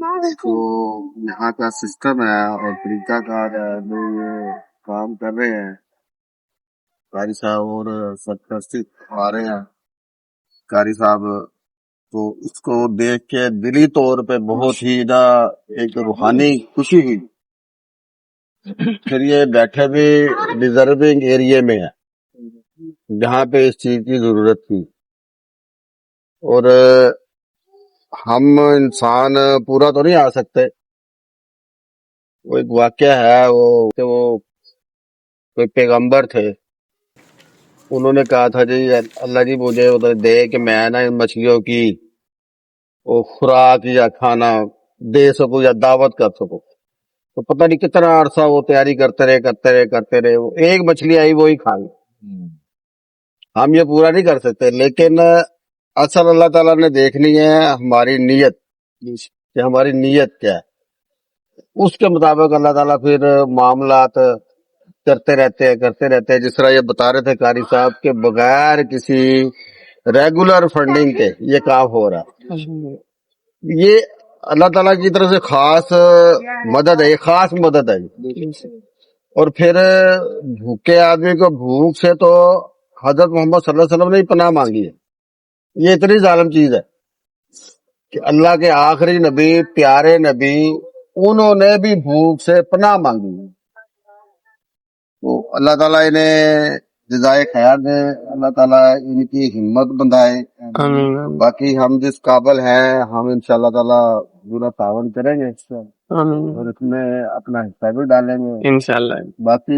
تو یہاں کا سسٹم ہے اور طریقہ کار ہے جو یہ کام کر رہے ہیں قاری صاحب اور سرپرستی آ رہے ہیں قاری صاحب، تو اس کو دیکھ کے دلی طور پہ بہت ہی نا ایک روحانی خوشی ہوئی۔ پھر یہ بیٹھے بھی ڈیزرونگ ایریے میں ہے جہاں پہ اس چیز کی ضرورت تھی، اور ہم انسان پورا تو نہیں آ سکتے۔ وہ ایک واقعہ ہے کہ وہ کوئی پیغمبر تھے، انہوں نے کہا تھا جی اللہ جی مجھے دے کہ میں نا ان مچھلیوں کی وہ خوراک یا کھانا دے سکوں یا دعوت کر سکوں۔ تو پتہ نہیں کتنا عرصہ وہ تیاری کرتے رہے، وہ ایک مچھلی آئی وہی کھا گئے۔ ہم یہ پورا نہیں کر سکتے، لیکن اصل اللہ تعالیٰ نے دیکھنی ہے ہماری نیت کہ ہماری نیت کیا ہے، اس کے مطابق اللہ تعالیٰ پھر معاملات کرتے رہتے ہیں۔ جس طرح یہ بتا رہے تھے قاری صاحب کہ بغیر کسی ریگولر فنڈنگ کے یہ کام ہو رہا ہے، یہ اللہ تعالیٰ کی طرف سے خاص مدد ہے، یہ خاص مدد ہے۔ اور پھر بھوکے آدمی کو بھوک سے تو حضرت محمد صلی اللہ علیہ وسلم نے پناہ مانگی ہے۔ یہ اتنی ظالم چیز ہے کہ اللہ کے آخری نبی، پیارے نبی، انہوں نے بھی بھوک سے پناہ مانگی ہے۔ تو اللہ تعالیٰ انہیں جزائے خیر دے، اللہ تعالیٰ ان کی ہمت بندھائے۔ باقی ہم جس قابل ہیں ہم انشاءاللہ تعالیٰ پورا تعاون کریں گے اور اس میں اپنا حصہ بھی ڈالیں گے انشاءاللہ۔ باقی